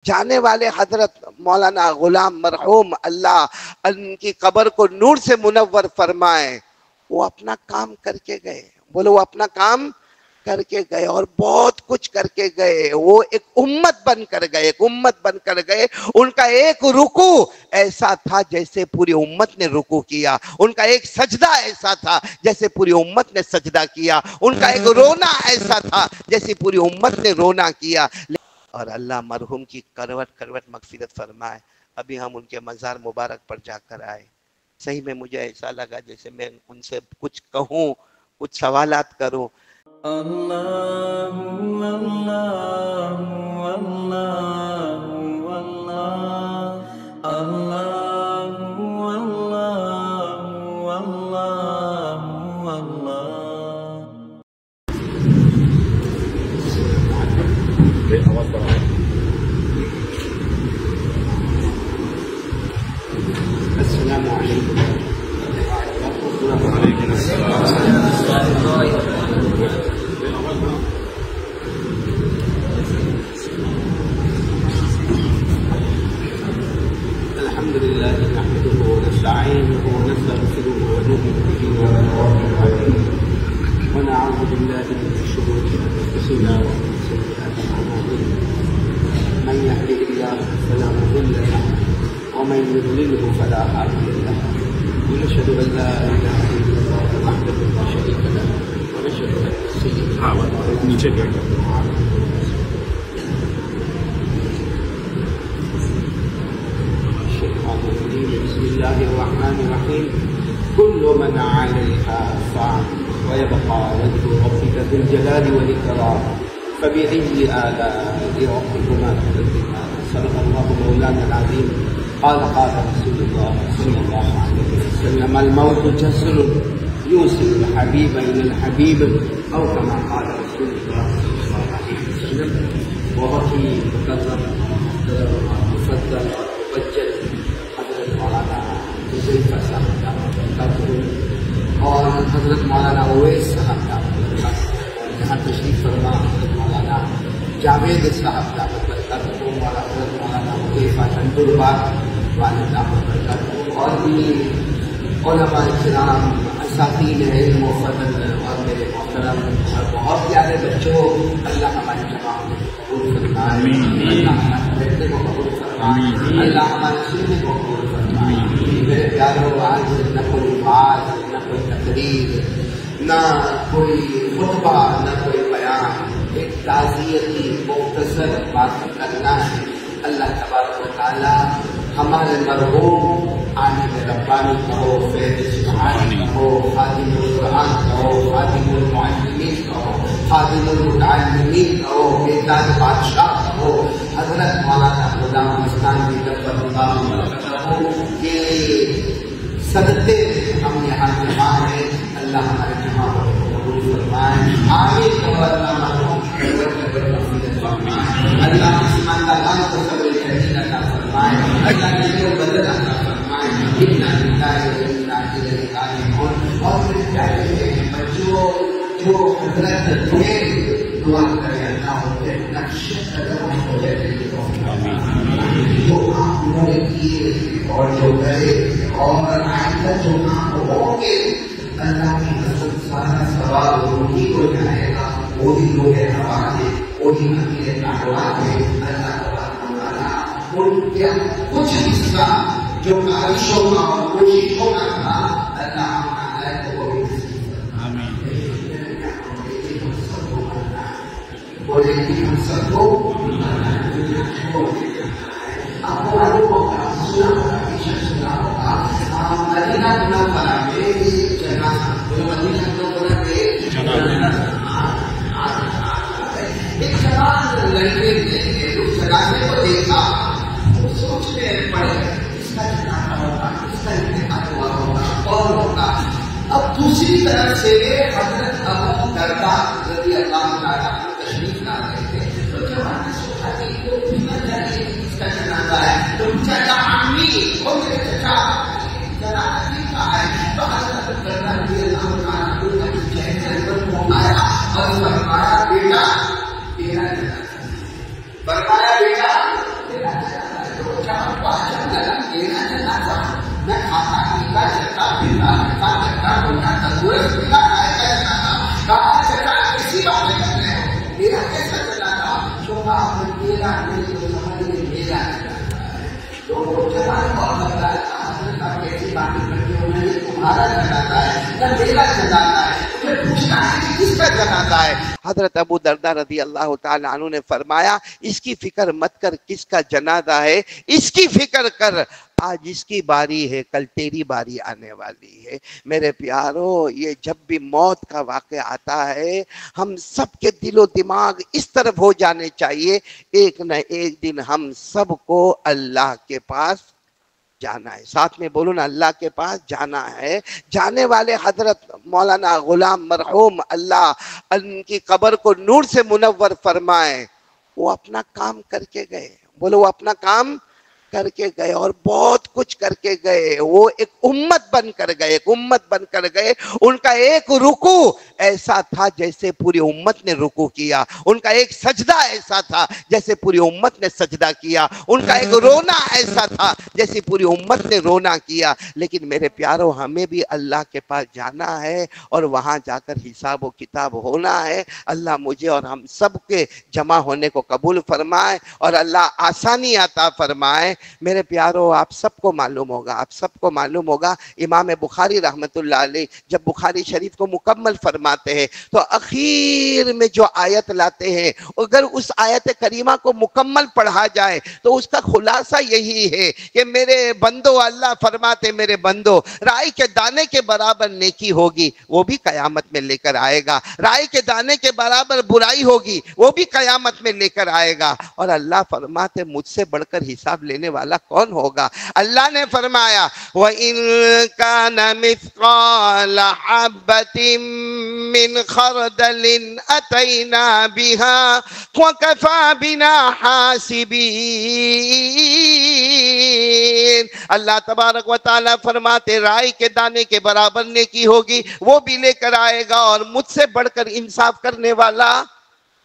جانے والے حضرت مولانا غلام مرحوم اللہ ان کی قبر کو نور سے منور فرمائے، وہ اپنا کام کر کے گئے، بولو وہ اپنا کام کر کے گئے اور بہت کچھ کر کے گئے. وہ ایک امت بن کر گئے، ایک امت بن کر گئے. ان کا ایک رکوع ایسا تھا جیسے پوری امت نے رکوع کیا، ان کا ایک سجدہ ایسا تھا جیسے پوری امت نے سجدہ کیا، ان کا ایک رونا ایسا تھا جیسے پوری امت نے رونا کیا. اور اللہ مرحوم کی کروٹ کروٹ مغفرت فرمائے. ابھی ہم ان کے مزار مبارک پر جا کر آئے، صحیح میں مجھے ایسا لگا جیسے میں ان سے کچھ کہوں، کچھ سوالات کروں. اللہ اللہ اللہ اللہ اللہ اللہ اللہ. السلام علیکم. الحمد لله نحمده ونستعينه ونستغفره ونؤمن به ونتوكل عليه ونعوذ بالله من شرور انفسنا ومن سيئات اعمالنا. من يهده الله فلا مضل له ومن يضلله فلا هادي له. ونشهد ان لا اله الا الله وحده لا شريك له ونشهد ان سيدنا بسم الله الرحمن الرحيم. كل من عليها فان ويبقى وجه ربك ذو الجلال والإكرام فبأي آلاء ربكما تكذبان. صدق الله مولانا العظيم. قال رسول الله صلى الله عليه وسلم الموت جسر يوصل الحبيب إلى الحبيب أو كما قال رسول الله صلى الله عليه وسلم. بہت ہی مکرم مفضل اور مبجل حضرت مولانا حذیفہ صاحب دامت برکاتہ اور حضرت مولانا اویس صاحب دامت برکاتہ، یہاں تشریف فرما حضرت مولانا جاوید صاحب دامت برکاتہ، حضرت مولانا حذیفہ چندربار والد دامت برکاتہ، اور بھی علماء کرام، اساتذہ علم و فضل اور میرے محترم اور بہت پیارے بچوں، اللہ ہماری جماعت کو قبول فرمائے، اللہ ہمارے بیٹے کو قبول فرمائے، اللہ ہمارے سننے کو قبول فرمائے. میرے پیاروں، آج نہ کوئی بات، نہ کوئی تقریر، نہ کوئی خطبہ، نہ کوئی بیان، ایک تعزیتی مختصر بات کرنا ہے. اللہ تبارک و تعالی ہمارے مرحوم عالم ربانی کہو، فیض سبحانی کہو، خادم القرآن کہو، خادم المعلمین کہو، خادم المتعلمین کہو، بیدار بادشاہ کہو، حضرت مولانا غلام مستانوی دبر اللہ کہو، کہ صدقے ہم یہاں جمع ہیں. اللہ ہمارے جمع کو قبول فرمائے. آمین. اللہ مرحوم کی اللہ ایمانداران کو صبر جمیل عطا فرمائے. اللہ نے جو بدل عطا فرمائے. انا للہ و انا الیہ راجعون. اور میرے پیارے بچوں، جو حضرت تھے، دعا کرے اللہ ہوتے نقش قدم ہو جائے جو آپ انہوں نے کیے اور جو کرے اور آئندہ جو آپ ہوں گے، اللہ کی حضرت سارا سوال وہی ہو جائے گا. وہی لوگ ہمارے وہی اپنے تعلقات میں اللہ تبارک و تعالیٰ ان کے کچھ حصہ جو کاوشوں کا اور کوششوں کا تھا، اللہ تعالیٰ کو بھی بولے کہ ہم سب کو آپ کو معلوم ہوگا، سنا ہوگا، سنا ہوگا مدینہ منورہ میں ایک جگہ تھا. مدینہ منورہ میں ایک جوان لڑکے نے اس جگانے کو دیکھا، وہ سوچنے پڑے اس کا جنازہ ہوگا، اس کا انتقال ہوا ہوگا اور ہوگا. اب دوسری طرف سے حضرت ابو درداء رضی اللہ تعالیٰ تشریف لا رہے تھے. تو جوان نے سوچا کہ وہ قیمت جائے اس کا جنازہ ہے، تو چچا امی وہ میرے چچا جنازہ کا ہے. تو حضرت درداء رضی اللہ تعالیٰ کو چہرے پر آیا اور فرمایا بیٹا تیرا جنازہ، فرمایا بیٹا حضرت ابو دردہ رضی اللہ تعالی عنہ نے فرمایا اس کی فکر مت کر کس کا جنازہ ہے، اس کی فکر کر آج اس کی باری ہے، کل تیری باری آنے والی ہے۔ میرے پیارو، یہ جب بھی موت کا واقعہ آتا ہے ہم سب کے دل و دماغ اس طرف ہو جانے چاہیے، ایک نہ ایک دن ہم سب کو اللہ کے پاس جانا ہے۔ ساتھ میں بولو نا، اللہ کے پاس جانا ہے۔ جانے والے حضرت مولانا غلام مرحوم اللہ ان کی قبر کو نور سے منور فرمائے، وہ اپنا کام کر کے گئے، بولو وہ اپنا کام کر کے گئے اور بہت کچھ کر کے گئے۔ وہ ایک امت بن کر گئے، ایک امت بن کر گئے۔ ان کا ایک رکوع ایسا تھا جیسے پوری امت نے رکوع کیا، ان کا ایک سجدہ ایسا تھا جیسے پوری امت نے سجدہ کیا، ان کا ایک رونا ایسا تھا جیسے پوری امت نے رونا کیا۔ لیکن میرے پیارو، ہمیں بھی اللہ کے پاس جانا ہے اور وہاں جا کر حساب و کتاب ہونا ہے۔ اللہ مجھے اور ہم سب کے جمع ہونے کو قبول فرمائے اور اللہ آسانی عطا فرمائے۔ میرے پیارو، آپ سب کو معلوم ہوگا، آپ سب کو معلوم ہوگا، امام بخاری رحمت اللہ علیہ جب بخاری شریف کو مکمل فرماتے ہیں تو اخیر میں جو آیت لاتے ہیں، اگر اس آیت کریمہ کو مکمل پڑھا جائے تو اس کا خلاصہ یہی ہے کہ میرے بندو، اللہ فرماتے میرے بندو، رائی کے دانے کے برابر نیکی ہوگی وہ بھی قیامت میں لے کر آئے گا، رائی کے دانے کے برابر برائی ہوگی وہ بھی قیامت میں لے کر آئے گا۔ اور اللہ فرماتے مجھ سے بڑھ کر حساب لینے والا کون ہوگا؟ اللہ نے فرمایا وَإِن كَانَ مِثْقَالَ حَبَّةٍ مِّنْ خَرْدَلٍ أَتَيْنَا بِهَا وَكَفَى بِنَا حَاسِبِينَ۔ اللہ تبارک و تعالیٰ فرماتے رائی کے دانے کے برابر نیکی ہوگی وہ بھی لے کر آئے گا، اور مجھ سے بڑھ کر انصاف کرنے والا۔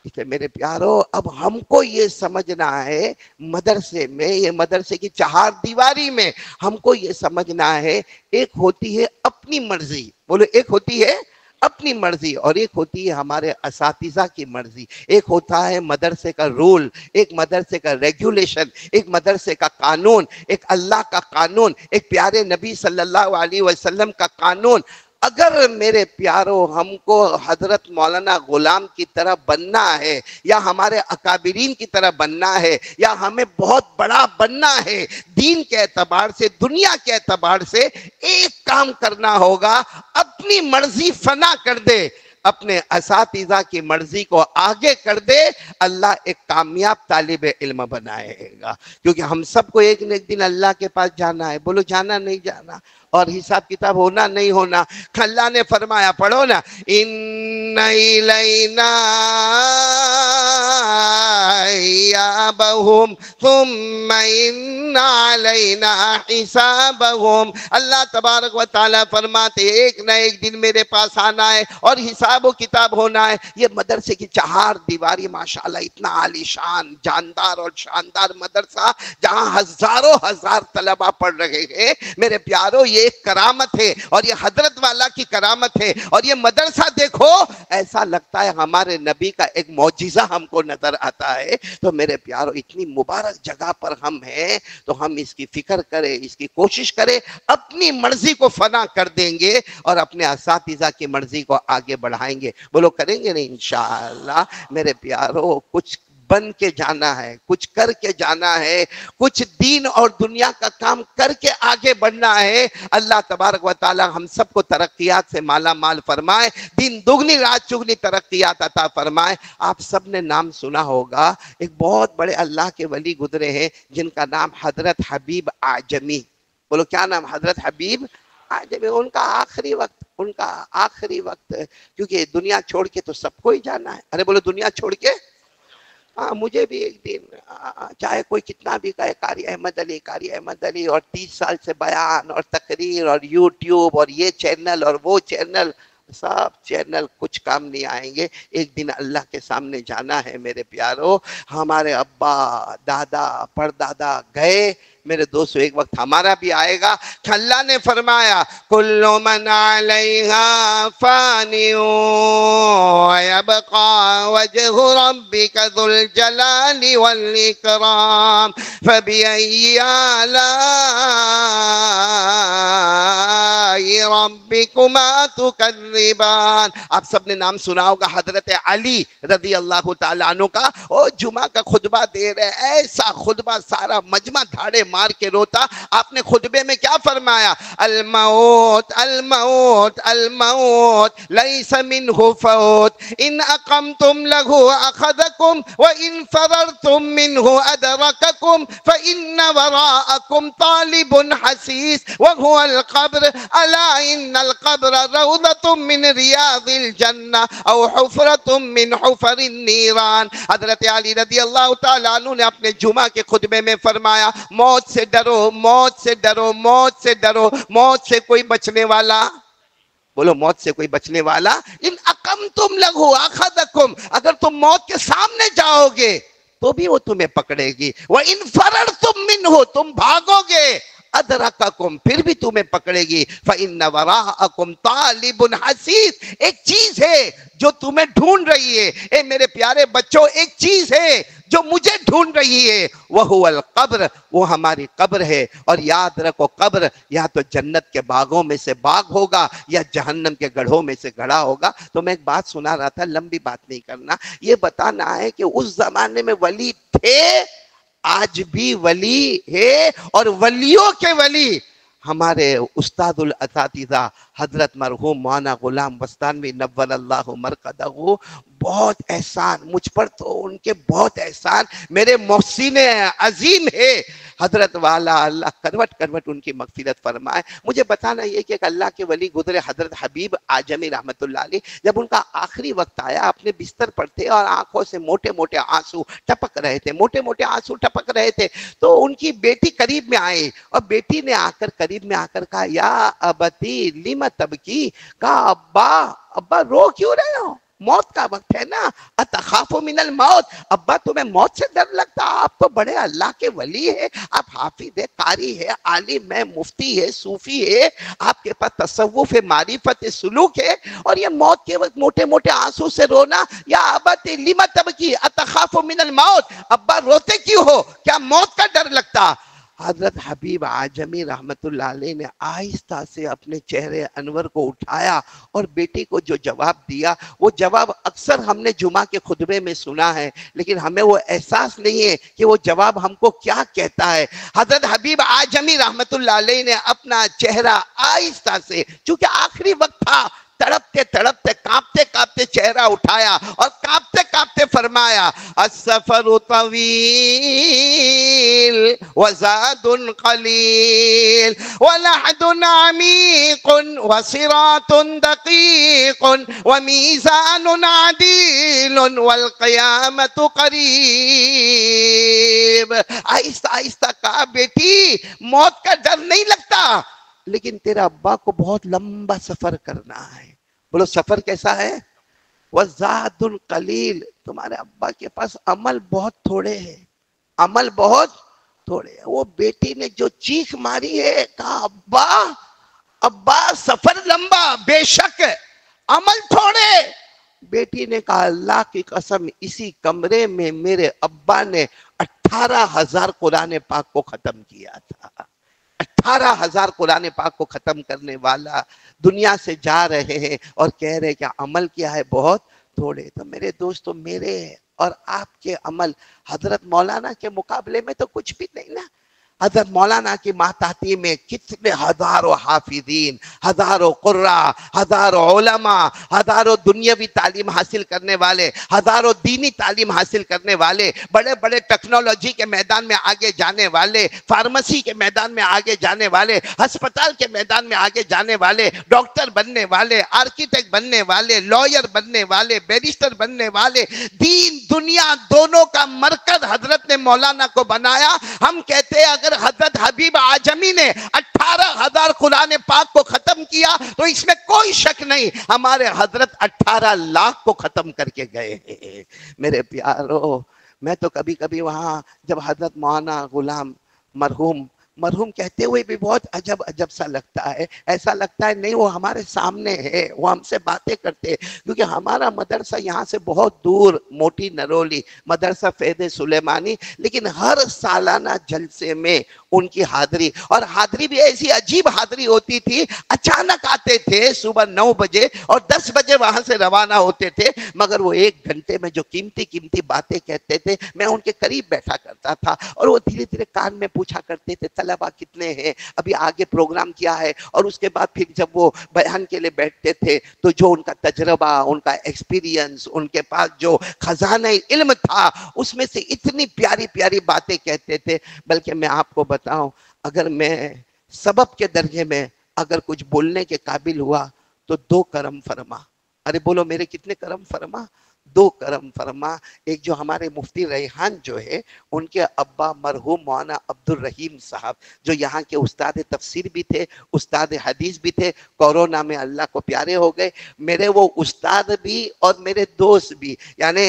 اس لیے میرے پیارو، اب ہم کو یہ سمجھنا ہے مدرسے میں، یہ مدرسے کی چہار دیواری میں ہم کو یہ سمجھنا ہے، ایک ہوتی ہے اپنی مرضی، بولو ایک ہوتی ہے اپنی مرضی، اور ایک ہوتی ہے ہمارے اساتذہ کی مرضی، ایک ہوتا ہے مدرسے کا رول، ایک مدرسے کا ریگولیشن، ایک مدرسے کا قانون، ایک اللہ کا قانون، ایک پیارے نبی صلی اللہ علیہ وسلم کا قانون۔ اگر میرے پیارو ہم کو حضرت مولانا غلام کی طرح بننا ہے، یا ہمارے اکابرین کی طرح بننا ہے، یا ہمیں بہت بڑا بننا ہے دین کے اعتبار سے، دنیا کے اعتبار سے، ایک کام کرنا ہوگا، اپنی مرضی فنا کر دے، اپنے اساتذہ کی مرضی کو آگے کر دے، اللہ ایک کامیاب طالب علم بنائے گا۔ کیونکہ ہم سب کو ایک نہ ایک دن اللہ کے پاس جانا ہے، بولو جانا نہیں جانا، اور حساب کتاب ہونا نہیں ہونا۔ اللہ نے فرمایا، پڑھو نا، ان الینا ایابہم ثم ان علینا حسابہم۔ اللہ تبارک و تعالیٰ فرماتے ایک نہ ایک دن میرے پاس آنا ہے اور حساب و کتاب ہونا ہے۔ یہ مدرسے کی چہار دیواری ماشاءاللہ اتنا عالی شان، جاندار اور شاندار مدرسہ جہاں ہزاروں ہزار طلبہ پڑھ رہے ہیں۔ میرے پیارو، یہ ایک کرامت ہے، اور یہ حضرت والا کی کرامت ہے، اور یہ مدرسہ دیکھو ایسا لگتا ہے ہمارے نبی کا ایک معجزہ ہم کو نظر آتا ہے۔ تو میرے پیارو، اتنی مبارک جگہ پر ہم ہیں تو ہم اس کی فکر کریں، اس کی کوشش کریں، اپنی مرضی کو فنا کر دیں گے اور اپنے اساتذہ کی مرضی کو آگے بڑھائیں گے، بولو کریں گے نہیں انشاءاللہ۔ میرے پیارو، کچھ بن کے جانا ہے، کچھ کر کے جانا ہے، کچھ دین اور دنیا کا کام کر کے آگے بڑھنا ہے۔ اللہ تبارک و تعالی ہم سب کو ترقیات سے مالا مال فرمائے، دین دگنی رات چگنی ترقیات عطا فرمائے۔ آپ سب نے نام سنا ہوگا، ایک بہت بڑے اللہ کے ولی گزرے ہیں جن کا نام حضرت حبیب اعجمی، بولو کیا نام؟ حضرت حبیب اعجمی۔ ان کا آخری وقت، کیونکہ دنیا چھوڑ کے تو سب کو ہی جانا ہے، ارے بولو دنیا چھوڑ کے، مجھے بھی ایک دن، چاہے کوئی کتنا بھی کہے قاری احمد علی، اور 30 سال سے بیان اور تقریر اور یوٹیوب اور یہ چینل اور وہ چینل، سب چینل کچھ کام نہیں آئیں گے۔ ایک دن اللہ کے سامنے جانا ہے میرے پیارو۔ ہمارے ابا، دادا، پردادا گئے، میرے دوستو ایک وقت ہمارا بھی آئے گا کہ اللہ نے فرمایا کل من علیہا فانی ویبقى وجہ ربک ذو الجلال والاکرام فبأي آلاء ربکما تکذبان۔ آپ سب نے نام سنا ہوگا حضرت علی رضی اللہ تعالیٰ عنہ کا، وہ جمعہ کا خطبہ دے رہے، ایسا خطبہ سارا مجمع دھاڑے مار کے روتا۔ آپ نے خطبے میں کیا فرمایا؟ الموت الموت الموت لیس منہ فوت ان اقمتم لہ اخذکم وان فررتم منہ ادرککم فان وراءکم طالب حسیس وهو القبر الا ان القبر روضۃ من ریاض الجنہ او حفرۃ من حفر النیران۔ حضرت علی رضی اللہ تعالیٰ عنہ نے اپنے جمعہ کے خطبے میں فرمایا موت سے ڈرو، موت سے ڈرو، موت سے ڈرو۔ موت سے کوئی بچنے والا، بولو موت سے کوئی بچنے والا، ان اقمتم لہو اخذکم، اگر تم موت کے سامنے جاؤ گے تو بھی وہ تمہیں پکڑے گی، وَإِن فَرَرْتُم مِّنْهُ، تم بھاگو گے، ادرککم، پھر بھی تمہیں پکڑے گی، فَإِنَّ وَرَاءَكُمْ طَالِبٌ حَسِيسٌ، ایک چیز ہے جو تمہیں ڈھونڈ رہی ہے، اے میرے پیارے بچوں، ایک چیز ہے جو مجھے ڈھونڈ رہی ہے، وَهُوَ الْقَبْرُ، وہ ہماری قبر ہے۔ اور یاد رکھو قبر یا تو جنت کے باغوں میں سے باغ ہوگا یا جہنم کے گڑھوں میں سے گڑھا ہوگا۔ تو میں ایک بات سنا رہا تھا، لمبی بات نہیں کرنا، یہ بتانا ہے کہ اس زمانے میں ولی تھے، آج بھی ولی ہے، اور ولیوں کے ولی ہمارے استاد الاساتذہ حضرت مرحوم مولانا غلام بستانوی نور اللہ مرقدہ، بہت احسان مجھ پر، تو ان کے بہت احسان، میرے محسن عظیم ہے حضرت والا، اللہ کروٹ کروٹ ان کی مغفرت فرمائے۔ مجھے بتانا یہ کہ ایک اللہ کے ولی گزرے حضرت حبیب اعجمی رحمت اللہ علیہ، جب ان کا آخری وقت آیا اپنے بستر پر تھے اور آنکھوں سے موٹے موٹے آنسو ٹپک رہے تھے، موٹے موٹے آنسو ٹپک رہے تھے، تو ان کی بیٹی قریب میں آئی اور بیٹی نے آ کر قریب میں آ کر کہا یا ابتی لم تبکی، کہا ابا رو کیوں رہے ہو، موت کا وقت ہے نا، اتخاف من الموت، ابا تمہیں موت سے ڈر لگتا، آپ تو بڑے اللہ کے ولی ہے، آپ حافظ ہے، قاری ہے، عالم ہے، مفتی ہے، صوفی ہے، آپ کے پاس تصوف ہے، معرفت سلوک ہے، اور یہ موت کے وقت موٹے موٹے آنسو سے رونا، یا ابتی لم تبکی اتخاف من الموت، ابا روتے کیوں ہو، کیا موت کا ڈر لگتا؟ حضرت حبیب اعجمی رحمت اللہ علیہ نے آہستہ سے اپنے چہرے انور کو اٹھایا اور بیٹی کو جو جواب دیا، وہ جواب اکثر ہم نے جمعہ کے خطبے میں سنا ہے، لیکن ہمیں وہ احساس نہیں ہے کہ وہ جواب ہم کو کیا کہتا ہے۔ حضرت حبیب اعجمی رحمت اللہ علیہ نے اپنا چہرہ آہستہ سے، چونکہ آخری وقت تھا، تڑپتے تڑپتے کانپتے کانپتے چہرہ اٹھایا اور کانپتے کانپتے فرمایا السفر طویل وزاد قلیل ولحد عمیق وصراط دقیق ومیزان عدیل والقیامت قریب۔ آہستہ آہستہ کہا بیٹی موت کا ڈر نہیں لگتا، لیکن تیرا ابا کو بہت لمبا سفر کرنا ہے۔ بولو سفر کیسا ہے؟ وَزَادٌ قلیل، تمہارے ابا کے پاس عمل بہت تھوڑے ہیں، عمل بہت تھوڑے ہیں۔ وہ بیٹی نے جو چیخ ماری ہے، کہا ابا ابا سفر لمبا، بے شک عمل تھوڑے۔ بیٹی نے کہا اللہ کی قسم اسی کمرے میں میرے ابا نے 18,000 قرآن پاک کو ختم کیا تھا۔ 18,000 قرآن پاک کو ختم کرنے والا دنیا سے جا رہے ہیں اور کہہ رہے کہ عمل کیا ہے بہت تھوڑے۔ تو میرے دوستو، میرے اور آپ کے عمل حضرت مولانا کے مقابلے میں تو کچھ بھی نہیں نا۔ حضرت مولانا کی ماتحتی میں کتنے ہزاروں حافظین، ہزاروں قرآ، ہزاروں علماء، ہزاروں دنیاوی تعلیم حاصل کرنے والے، ہزاروں دینی تعلیم حاصل کرنے والے، بڑے بڑے ٹیکنالوجی کے میدان میں آگے جانے والے، فارمیسی کے میدان میں آگے جانے والے، ہسپتال کے میدان میں آگے جانے والے، ڈاکٹر بننے والے، آرکیٹیکٹ بننے والے، لائر بننے والے، بیرسٹر بننے والے، دین دنیا دونوں کا مرکز حضرت نے مولانا کو بنایا۔ ہم کہتے ہیں اگر حضرت حبیب اعجمی نے 18,000 قرآن پاک کو ختم کیا تو اس میں کوئی شک نہیں ہمارے حضرت 18 لاکھ کو ختم کر کے گئے ہیں۔ میرے پیارو، میں تو کبھی کبھی وہاں جب حضرت مولانا غلام مرحوم مرحوم کہتے ہوئے بھی بہت عجب عجب سا لگتا ہے، ایسا لگتا ہے نہیں وہ ہمارے سامنے ہے، وہ ہم سے باتیں کرتے ہیں، کیونکہ ہمارا مدرسہ یہاں سے بہت دور، موٹی نرولی مدرسہ فیض سلیمانی، لیکن ہر سالانہ جلسے میں ان کی حاضری، اور حاضری بھی ایسی عجیب حاضری ہوتی تھی، اچانک آتے تھے صبح 9 بجے اور 10 بجے وہاں سے روانہ ہوتے تھے، مگر وہ 1 گھنٹے میں جو قیمتی باتیں کہتے تھے، میں ان کے قریب بیٹھا کرتا تھا، اور وہ دھیرے دھیرے کان میں پوچھا کرتے تھے طلبہ کتنے ہیں، ابھی آگے پروگرام کیا ہے، اور اس کے بعد پھر جب وہ بیان کے لیے بیٹھتے تھے تو جو ان کا تجربہ، ان کا ایکسپیرینس، ان کے پاس جو خزانہ علم تھا، اس میں سے اتنی پیاری پیاری باتیں کہتے تھے، بلکہ میں آپ کو بتاؤں، اگر میں سبب کے درجے میں اگر کچھ بولنے کے قابل ہوا تو 2 کرم فرما۔ ارے بولو میرے کتنے کرم فرما؟ 2 کرم فرما۔ ایک جو ہمارے مفتی ریحان جو ہے، ان کے ابا مرحوم مولانا عبد الرحیم صاحب، جو یہاں کے استاد تفسیر بھی تھے، استاد حدیث بھی تھے، کورونا میں اللہ کو پیارے ہو گئے، میرے وہ استاد بھی اور میرے دوست بھی، یعنی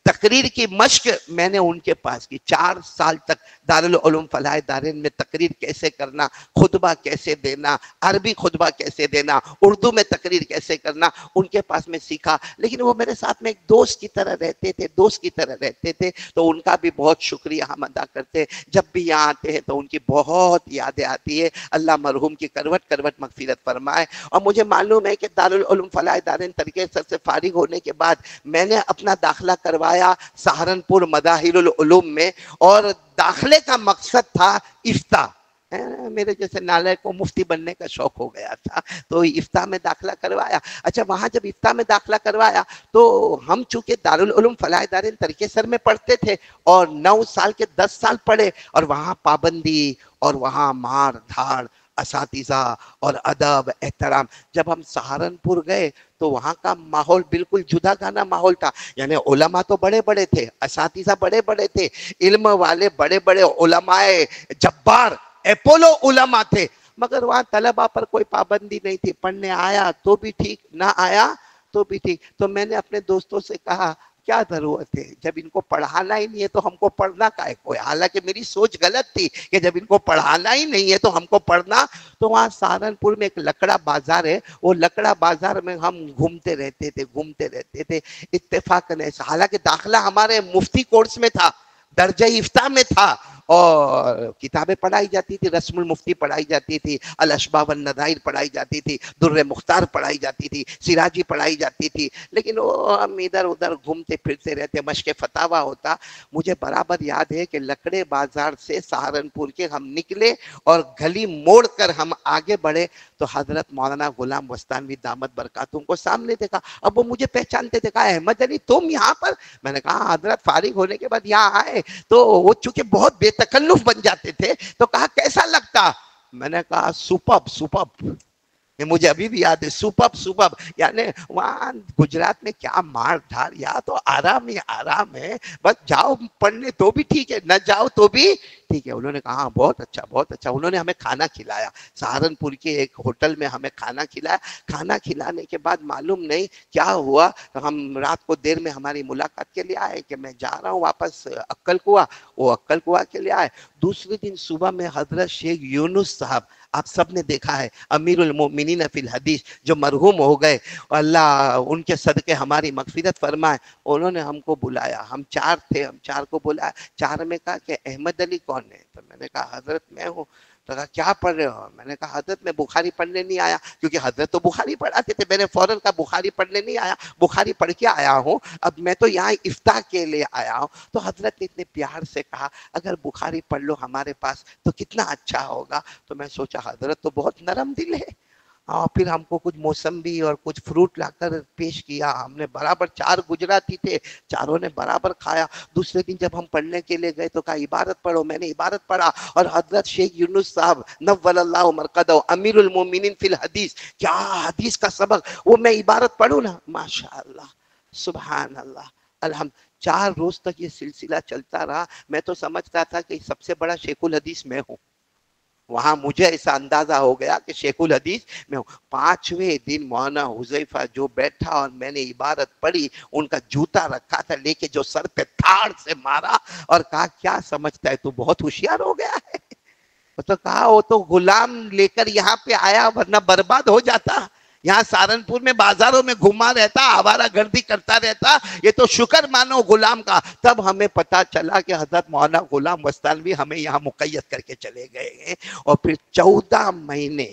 تقریر کی مشق میں نے ان کے پاس کی 4 سال تک، دارالعلوم فلاح دارین میں تقریر کیسے کرنا، خطبہ کیسے دینا، عربی خطبہ کیسے دینا، اردو میں تقریر کیسے کرنا، ان کے پاس میں سیکھا، لیکن وہ میرے ساتھ میں ایک دوست کی طرح رہتے تھے، دوست کی طرح رہتے تھے، تو ان کا بھی بہت شکریہ ہم ادا کرتے، جب بھی یہاں آتے ہیں تو ان کی بہت یادیں آتی ہے، اللہ مرحوم کی کروٹ کروٹ مغفرت فرمائے۔ اور مجھے معلوم ہے کہ دارالعلوم فلاح دارین ترکے سر سے فارغ ہونے کے بعد میں نے اپنا داخلہ کروایا سہارنپور مداحل العلوم میں، اور داخلے کا مقصد تھا افتاء، میرے جیسے نالائق کو مفتی بننے کا شوق ہو گیا تھا، تو افتاء میں داخلہ کروایا۔ اچھا وہاں جب افتاء میں داخلہ کروایا تو ہم چونکہ دارالعلوم فلاح دارین ترکے سر میں پڑھتے تھے، اور 9 سال کے 10 سال پڑھے، اور وہاں پابندی اور وہاں مار دھاڑ، اساتذہ اور ادب احترام۔ جب ہم سہارنپور گئے تو وہاں کا ماحول بالکل جدا گانا ماحول تھا، یعنی علماء تو بڑے بڑے تھے، اساتذہ بڑے بڑے تھے، علم والے بڑے بڑے علماء جبار اپولو علماء تھے، مگر وہاں طلبہ پر کوئی پابندی نہیں تھی، پڑھنے آیا تو بھی ٹھیک، نہ آیا تو بھی ٹھیک۔ تو میں نے اپنے دوستوں سے کہا کیا ضرورت ہے، جب ان کو پڑھانا ہی نہیں ہے تو ہم کو پڑھنا کائے کو ہے، حالانکہ میری سوچ غلط تھی کہ جب ان کو پڑھانا ہی نہیں ہے تو ہم کو پڑھنا۔ تو وہاں سہارنپور میں ایک لکڑا بازار ہے، وہ لکڑا بازار میں ہم گھومتے رہتے تھے اتفاقاً ایسا، حالانکہ داخلہ ہمارے مفتی کورس میں تھا، درجہ افتاء میں تھا، اور کتابیں پڑھائی جاتی تھی، رسم المفتی پڑھائی جاتی تھی، الاشباح والنظائر پڑھائی جاتی تھی، در مختار پڑھائی جاتی تھی، سراجی پڑھائی جاتی تھی، لیکن وہ ہم ادھر ادھر گھومتے پھرتے رہتے، مشق فتاویٰ ہوتا۔ مجھے برابر یاد ہے کہ لکڑے بازار سے سہارنپور کے ہم نکلے اور گلی موڑ کر ہم آگے بڑھے تو حضرت مولانا غلام وستانوی دامت برکاتہم کو سامنے دیکھا، اب وہ مجھے پہچانتے تھے، کہا احمد علی تم یہاں پر؟ میں نے کہا حضرت فارغ ہونے کے بعد یہاں آئے، تو وہ چونکہ بہت بے تکلف بن جاتے تھے، تو کہا کیسا لگتا؟ میں نے کہا سپرب، یہ مجھے ابھی بھی یاد ہے، سپرب، یعنی وہاں گجرات میں کیا مار دھار، یا تو آرام ہی آرام ہے، بس جاؤ پڑھنے تو بھی ٹھیک ہے، نہ جاؤ تو بھی ٹھیک ہے۔ انہوں نے کہا بہت اچھا، انہوں نے ہمیں کھانا کھلایا، سہارنپور کے ایک ہوٹل میں ہمیں کھانا کھلایا، کھانا کھلانے کے بعد معلوم نہیں کیا ہوا، ہم رات کو دیر میں ہماری ملاقات کے لیے آئے کہ میں جا رہا ہوں واپس عقل کنواں، وہ عقل کنواں کے لیے آئے۔ دوسرے دن صبح میں حضرت شیخ یونس صاحب، آپ سب نے دیکھا ہے امیر المومنین فی الحدیث، جو مرحوم ہو گئے، اللہ ان کے صدقے ہماری مغفرت فرمائے، انہوں نے ہم کو بلایا، ہم 4 تھے، ہم 4 کو بلایا، 4 میں کہا کہ احمد علی کون ہے؟ تو میں نے کہا حضرت میں ہوں۔ تو کہا کیا پڑھ رہے ہو؟ میں نے کہا حضرت میں بخاری پڑھنے نہیں آیا، کیونکہ حضرت تو بخاری پڑھاتے تھے، میں نے فوراً کہا بخاری پڑھنے نہیں آیا، بخاری پڑھ کے آیا ہوں، اب میں تو یہاں افتاء کے لیے آیا ہوں۔ تو حضرت نے اتنے پیار سے کہا اگر بخاری پڑھ لو ہمارے پاس تو کتنا اچھا ہوگا۔ تو میں سوچا حضرت تو بہت نرم دل ہے، اور پھر ہم کو کچھ موسمبی اور کچھ فروٹ لا کر پیش کیا، ہم نے برابر 4 گجراتی تھے، چاروں نے برابر کھایا۔ دوسرے دن جب ہم پڑھنے کے لیے گئے تو کہا عبارت پڑھو، میں نے عبارت پڑھا، اور حضرت شیخ یونس صاحب نور اللہ مرقدہ امیر المومنین فی الحدیث، کیا حدیث کا سبق، وہ میں عبارت پڑھوں نا، ماشاءاللہ سبحان اللہ الحمد۔ 4 روز تک یہ سلسلہ چلتا رہا، میں تو سمجھتا تھا کہ سب سے بڑا شیخ الحدیث میں ہوں، وہاں مجھے ایسا اندازہ ہو گیا کہ شیخ الحدیث میں ہوں۔ 5ویں دن مولانا حذیفہ جو بیٹھا اور میں نے عبارت پڑھی، ان کا جوتا رکھا تھا لے کے جو سر پہ تھاڑ سے مارا اور کہا کیا سمجھتا ہے تو بہت ہوشیار ہو گیا ہے، تو کہا وہ تو غلام لے کر یہاں پہ آیا ورنہ برباد ہو جاتا، یہاں سہارنپور میں بازاروں میں گھوما رہتا، آوارہ گردی کرتا رہتا، یہ تو شکر مانو غلام کا۔ تب ہمیں پتا چلا کہ حضرت مولانا غلام وستانوی ہمیں یہاں مقید کر کے چلے گئے ہیں، اور پھر 14 مہینے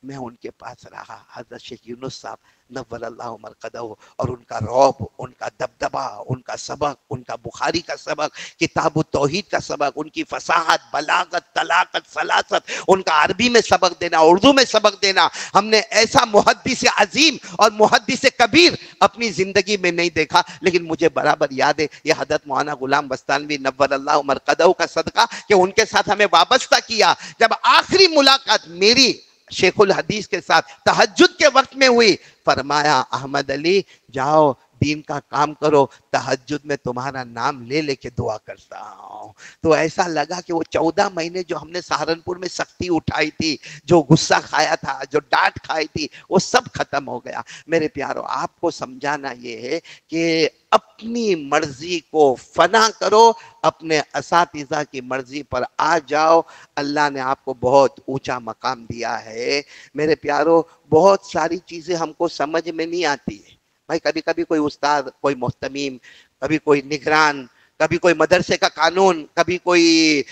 میں ان کے پاس رہا۔ حضرت شیخ یونس صاحب نور اللہ مرقدہ، اور ان کا رعب، ان کا دبدبہ، ان کا سبق، ان کا بخاری کا سبق، کتاب التوحید کا سبق، ان کی فصاحت، بلاغت، طلاقت، سلاست، ان کا عربی میں سبق دینا، اردو میں سبق دینا، ہم نے ایسا محدث عظیم اور محدث کبیر اپنی زندگی میں نہیں دیکھا۔ لیکن مجھے برابر یاد ہے یہ حضرت مولانا غلام وستانوی نور اللہ مرقدہ کا صدقہ کہ ان کے ساتھ ہمیں وابستہ کیا۔ جب آخری ملاقات میری شیخ الحدیث کے ساتھ تہجد کے وقت میں ہوئی، فرمایا احمد علی جاؤ دین کا کام کرو، تہجد میں تمہارا نام لے لے کے دعا کرتا ہوں۔ تو ایسا لگا کہ وہ 14 مہینے جو ہم نے سہارنپور میں سختی اٹھائی تھی، جو غصہ کھایا تھا، جو ڈانٹ کھائی تھی، وہ سب ختم ہو گیا۔ میرے پیارو، آپ کو سمجھانا یہ ہے کہ اپنی مرضی کو فنا کرو، اپنے اساتذہ کی مرضی پر آ جاؤ، اللہ نے آپ کو بہت اونچا مقام دیا ہے۔ میرے پیارو، بہت ساری چیزیں ہم کو سمجھ میں نہیں آتی ہے بھائی، کبھی کبھی کوئی استاد، کوئی محتمیم، کبھی کوئی نگران، کبھی کوئی مدرسے کا قانون، کبھی کوئی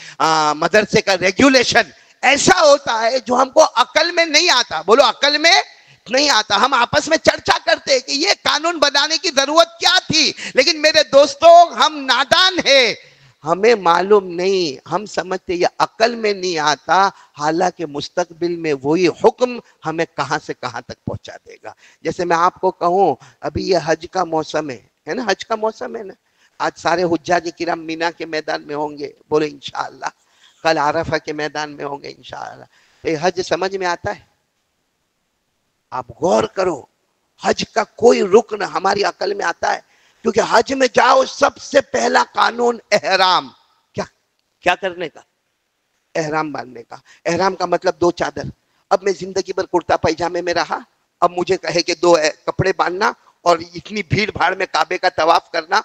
مدرسے کا ریگولیشن ایسا ہوتا ہے جو ہم کو عقل میں نہیں آتا۔ بولو عقل میں نہیں آتا۔ ہم آپس میں چرچا کرتے کہ یہ قانون بنانے کی ضرورت کیا تھی، لیکن میرے دوستوں ہم نادان ہیں، ہمیں معلوم نہیں، ہم سمجھتے یہ عقل میں نہیں آتا، حالانکہ مستقبل میں وہی حکم ہمیں کہاں سے کہاں تک پہنچا دے گا۔ جیسے میں آپ کو کہوں ابھی یہ حج کا موسم ہے نا، حج کا موسم ہے نا، آج سارے حجاج کرام مینا کے میدان میں ہوں گے، بولے انشاءاللہ، کل عرفہ کے میدان میں ہوں گے انشاءاللہ۔ تو یہ حج سمجھ میں آتا ہے؟ آپ غور کرو، حج کا کوئی رکن ہماری عقل میں آتا ہے؟ کیونکہ حج میں جاؤ سب سے پہلا قانون احرام، کیا کرنے کا؟ احرام باندھنے کا۔ احرام کا مطلب 2 چادر۔ اب میں زندگی بھر کرتا پائجامے میں رہا، اب مجھے کہے کہ 2 کپڑے باندھنا اور اتنی بھیڑ بھاڑ میں کعبے کا طواف کرنا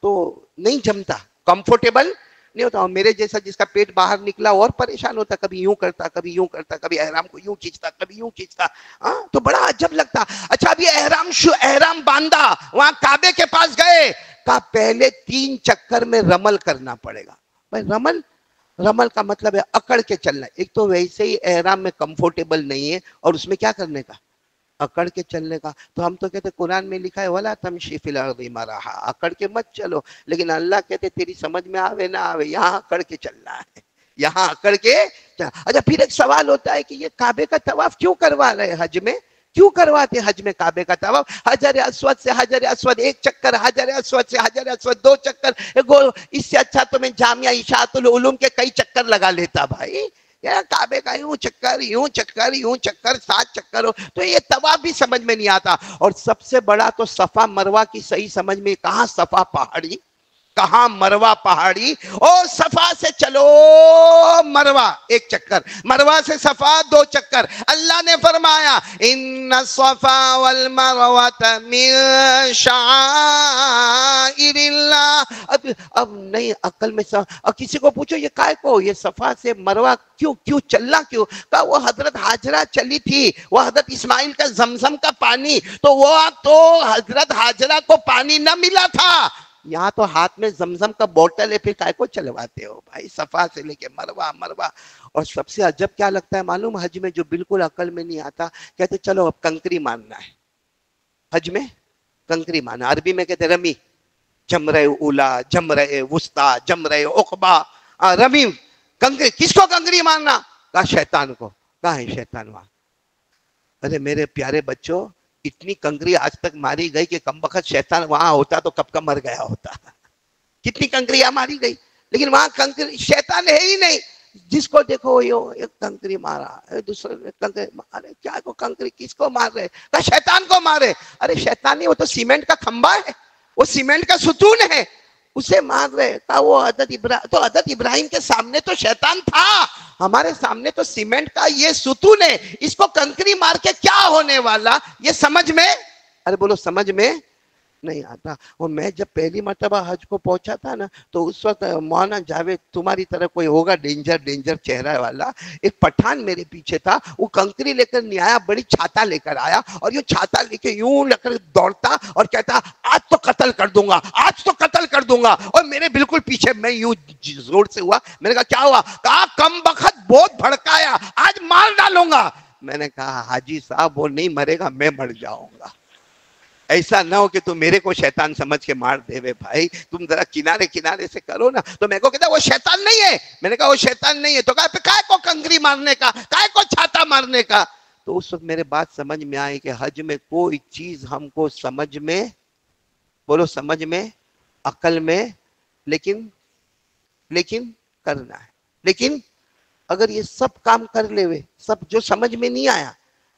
تو نہیں جمتا، کمفرٹیبل نہیں ہوتا۔ اور میرے جیسا جس کا پیٹ باہر نکلا اور پریشان ہوتا، کبھی یوں کرتا، کبھی یوں کرتا، کبھی احرام کو یوں کھینچتا، کبھی یوں کھینچتا، تو بڑا عجب لگتا۔ اچھا اب یہ احرام باندھا، وہاں کعبے کے پاس گئے، کہا پہلے 3 چکر میں رمل کرنا پڑے گا۔ بھائی رمل کا مطلب ہے اکڑ کے چلنا۔ ایک تو ویسے ہی احرام میں کمفرٹیبل نہیں ہے، اور اس میں کیا کرنے کا؟ اکڑ کے چلنے کا۔ تو ہم تو کہتے قرآن میں لکھا ہے وَلَا تَمْشِ فِي الْأَرْضِ مَرَحًا، اکڑ کے مت چلو، لیکن اللہ کہتے تیری سمجھ میں آوے نہ آوے یہاں اکڑ کے چلنا ہے، یہاں اکڑ کے چلنا۔ اچھا پھر ایک سوال ہوتا ہے کہ یہ کعبے کا طواف کیوں کروا رہے حج میں؟ کیوں کرواتے حج میں کعبے کا طواف؟ حجر اسود سے حجر اسود 1 چکر، حجر اسود سے حجر اسود 2 چکر، اس سے اچھا تو میں جامعہ اشاعت العلوم کے کئی چکر لگا لیتا بھائی۔ کعبے کا یوں چکر یوں چکر یوں چکر 7 چکر ہو تو یہ طواف بھی سمجھ میں نہیں آتا۔ اور سب سے بڑا تو صفا مروہ کی صحیح سمجھ میں، کہاں صفا پہاڑی کہاں مروہ پہاڑی، او صفا سے چلو مروہ 1 چکر، مروہ سے صفا 2 چکر۔ اللہ نے فرمایا ان الصفا والمروۃ من شعائر اللہ۔ اب نہیں عقل میں اور کسی کو پوچھو یہ کائے کو، یہ صفا سے مروہ کیوں چلنا کیوں؟ کہا وہ حضرت ہاجرہ چلی تھی، وہ حضرت اسماعیل کا زمزم کا پانی، تو وہ تو حضرت ہاجرہ کو پانی نہ ملا تھا، یہاں تو ہاتھ میں زمزم کا بوتل ہے، پھر کائے کو چلواتے ہو بھائی؟ صفا سے لے کے مروہ۔ اور سب سے عجب کیا لگتا ہے معلوم؟ حج میں جو بالکل عقل میں نہیں آتا، کہتے چلو اب کنکری ماننا ہے، حج میں کنکری ماننا، عربی میں کہتے رمی، جمرہ اولا، جمرہ وسطی، جمرہ عقبہ، رمی کنکری۔ کس کو کنکری ماننا؟ کہا شیطان کو۔ کہاں ہے شیطان وہاں؟ ارے میرے پیارے بچوں، اتنی کنکری آج تک ماری گئی کہ کم وقت شیطان وہاں ہوتا تو کب کا مر گیا ہوتا۔ کتنی کنکریاں ماری گئی، لیکن وہاں کنکری شیطان ہے ہی نہیں۔ جس کو دیکھو ایک کنکری مارا، دوسرے نے کنکری مارے، کیا کو کنکری کس کو مار رہے؟ کہا شیطان کو مارے۔ ارے شیطان نہیں، وہ تو سیمنٹ کا کھمبا ہے، وہ سیمنٹ کا ستون ہے، اسے مار رہے۔ کہا وہ حضرت ابراہیم کے سامنے تو شیطان تھا، ہمارے سامنے تو سیمنٹ کا یہ ستون ہے، اس کو کنکری مار کے کیا ہونے والا؟ یہ سمجھ میں، ارے بولو سمجھ میں نہیں آتا. اور میں جب پہلی مرتبہ حج کو پہنچا تھا نا تو اس وقت مولانا جاوید تمہاری طرح کوئی ہوگا ڈینجر چہرہ والا ایک پٹھان میرے پیچھے تھا. وہ کنکری لے کر نہیں آیا, بڑی چھاتا لے کر آیا اور یہ چھاتا لے کے یوں لے کر دوڑتا اور کہتا آج تو قتل کر دوں گا, آج تو قتل کر دوں گا. اور میرے بالکل پیچھے میں یوں زور سے ہوا. میں نے کہا کیا ہوا؟ کہا کم بخت بہت بھڑکایا, آج مار ڈالوں گا. میں نے کہا حاجی صاحب وہ نہیں مرے گا, میں مر جاؤں گا. ایسا نہ ہو کہ تم میرے کو شیطان سمجھ کے مار دے وے بھائی, تم ذرا کنارے سے کرو نا. تو میں کو کہتا وہ شیطان نہیں ہے. میں نے کہا وہ شیطان نہیں ہے. تو کہا کائے کو کنکری مارنے کا, کائے کو چھاتا مارنے کا. تو اس وقت میرے بات سمجھ میں آئی کہ حج میں کوئی چیز ہم کو سمجھ میں, بولو سمجھ میں, عقل میں, لیکن کرنا ہے. لیکن اگر یہ سب کام کر لے وے, سب جو سمجھ میں نہیں آیا,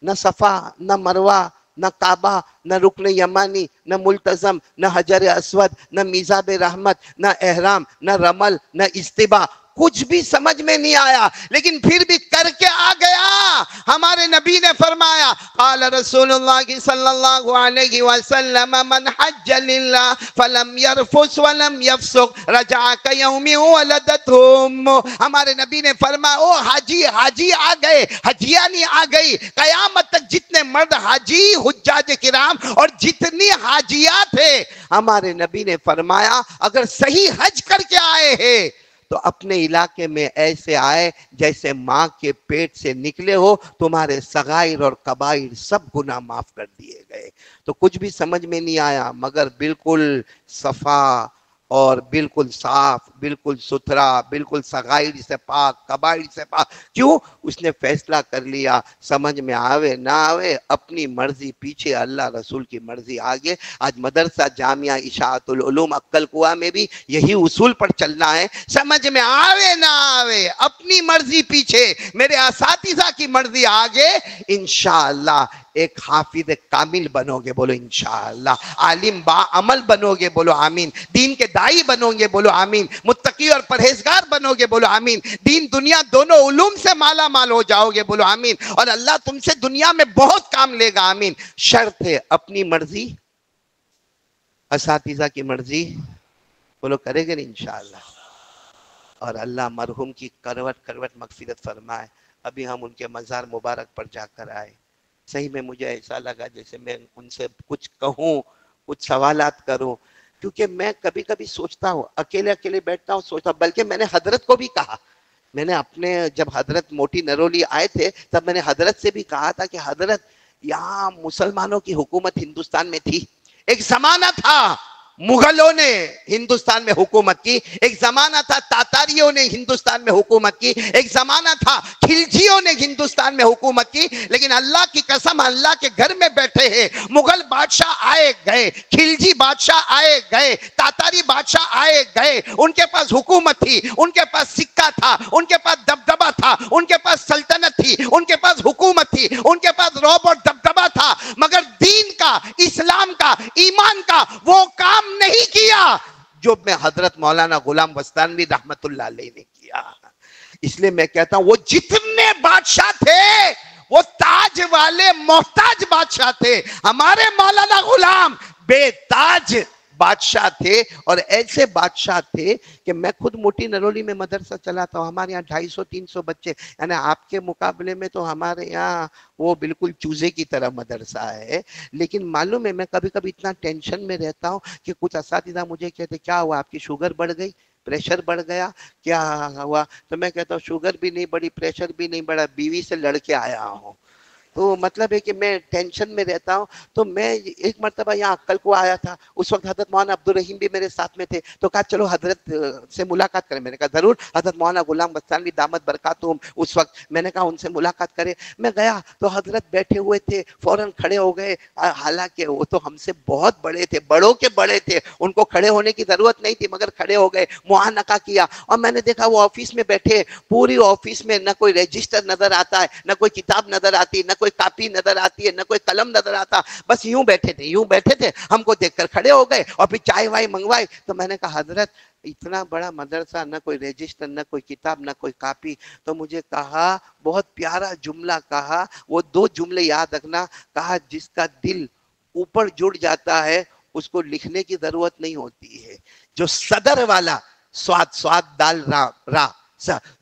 نہ صفا نہ مروہ نہ کعبہ نہ رکن یمانی نہ ملتزم نہ حجر اسود نہ میزاب رحمت نہ احرام نہ رمل نہ استبا, کچھ بھی سمجھ میں نہیں آیا لیکن پھر بھی کر کے آ گیا. ہمارے نبی نے فرمایا قال رسول اللہ صلی اللہ علیہ وسلم من حج للہ فلم یرفث ولم یفسق رجع کیوم ولدتہ. ہمارے نبی نے فرمایا او حاجی آ گئے, حجیانی آ گئی. قیامت تک جتنے مرد حاجی حجاج کرام اور جتنی حاجیات ہیں, ہمارے نبی نے فرمایا اگر صحیح حج کر کے آئے ہیں تو اپنے علاقے میں ایسے آئے جیسے ماں کے پیٹ سے نکلے ہو. تمہارے صغائر اور کبائر سب گناہ معاف کر دیے گئے. تو کچھ بھی سمجھ میں نہیں آیا مگر بالکل صفا اور بالکل صاف, بالکل ستھرا, بالکل صغائر سے پاک, کبائر سے پاک. کیوں؟ اس نے فیصلہ کر لیا سمجھ میں آوے نہ آوے اپنی مرضی پیچھے, اللہ رسول کی مرضی آگے. آج مدرسہ جامعہ اشاعت العلوم عقل کنواں میں بھی یہی اصول پر چلنا ہے. سمجھ میں آوے نہ آوے اپنی مرضی پیچھے, میرے اساتذہ کی مرضی آگے. انشاءاللہ ایک حافظ کامل بنو گے, بولو انشاءاللہ. عالم با عمل بنو گے, بولو آمین. دین کے دائی بنو گے, بولو آمین. متقی اور پرہیزگار بنو گے, بولو آمین. دین دنیا دونوں علوم سے مالا مال ہو جاؤ گے, بولو آمین. اور اللہ تم سے دنیا میں بہت کام لے گا, آمین. شرط ہے اپنی مرضی, اساتذہ کی مرضی, بولو کرے گے انشاءاللہ. اور اللہ مرحوم کی کروٹ مغفرت فرمائے. ابھی ہم ان کے مزار مبارک پر جا کر آئے. صحیح میں مجھے ایسا لگا جیسے میں ان سے کچھ کہوں, کچھ سوالات کروں, کیونکہ میں کبھی کبھی سوچتا ہوں, اکیلے بیٹھتا ہوں سوچتا ہوں. بلکہ میں نے حضرت کو بھی کہا, میں نے اپنے جب حضرت موٹی نرولی آئے تھے تب میں نے حضرت سے بھی کہا تھا کہ حضرت یہاں مسلمانوں کی حکومت ہندوستان میں تھی. ایک زمانہ تھا مغلوں نے ہندوستان میں حکومت کی, ایک زمانہ تھا تاتاریوں نے ہندوستان میں حکومت کی, ایک زمانہ تھا کھلجیوں نے ہندوستان میں حکومت کی. لیکن اللہ کی قسم اللہ کے گھر میں بیٹھے ہیں. مغل بادشاہ آئے گئے, کھلجی بادشاہ آئے گئے, تاتاری بادشاہ آئے گئے, ان کے پاس حکومت تھی, ان کے پاس سکہ تھا, ان کے پاس دبدبہ تھا, ان کے پاس سلطنت تھی, ان کے پاس حکومت تھی, ان کے پاس روب اور دبدبہ تھا, مگر دین کا, اسلام کا, ایمان کا وہ کام نہیں کیا جو میں حضرت مولانا غلام بستانوی رحمت اللہ علیہ نے کیا. اس لیے میں کہتا ہوں وہ جتنے بادشاہ تھے وہ تاج والے محتاج بادشاہ تھے. ہمارے مولانا غلام بے تاج بادشاہ تھے, اور ایسے بادشاہ تھے کہ میں خود موٹی نرولی میں مدرسہ چلاتا ہوں. ہمارے یہاں 250-300 بچے, یعنی آپ کے مقابلے میں تو ہمارے یہاں وہ بالکل چوزے کی طرح مدرسہ ہے. لیکن معلوم ہے میں کبھی کبھی اتنا ٹینشن میں رہتا ہوں کہ کچھ اساتذہ مجھے کہتے کیا ہوا, آپ کی شوگر بڑھ گئی, پریشر بڑھ گیا, کیا ہوا؟ تو میں کہتا ہوں شوگر بھی نہیں بڑھی, پریشر بھی نہیں بڑھا, بیوی سے لڑ کے آیا ہوں. تو مطلب ہے کہ میں ٹینشن میں رہتا ہوں. تو میں ایک مرتبہ یہاں عقل کو آیا تھا, اس وقت حضرت مولانا عبدالرحیم بھی میرے ساتھ میں تھے. تو کہا چلو حضرت سے ملاقات کریں. میں نے کہا ضرور. حضرت مولانا غلام بستانوی دامت برکاتہم اس وقت, میں نے کہا ان سے ملاقات کریں. میں گیا تو حضرت بیٹھے ہوئے تھے, فوراً کھڑے ہو گئے. حالانکہ وہ تو ہم سے بہت بڑے تھے, بڑوں کے بڑے تھے, ان کو کھڑے ہونے کی ضرورت نہیں تھی, مگر کھڑے ہو گئے, معانقہ کیا. اور میں نے دیکھا وہ آفس میں بیٹھے, پوری آفس میں نہ کوئی رجسٹر نظر آتا ہے, نہ کوئی کتاب نظر آتی, نہ کوئی کاپی نظر آتی ہے, نہ کوئی قلم نظر آتا, بس یوں بیٹھے تھے. ہم کو دیکھ کر کھڑے ہو گئے اور پھر چائے وائے منگوائی. تو میں نے کہا حضرت اتنا بڑا مدرسہ, نہ کوئی رجسٹر, نہ کوئی کتاب, نہ کوئی کاپی. تو مجھے کہا, بہت پیارا جملہ کہا, وہ 2 جملے یاد رکھنا. کہا جس کا دل اوپر جڑ جاتا ہے اس کو لکھنے کی ضرورت نہیں ہوتی ہے. جو صدر والا سواد دال را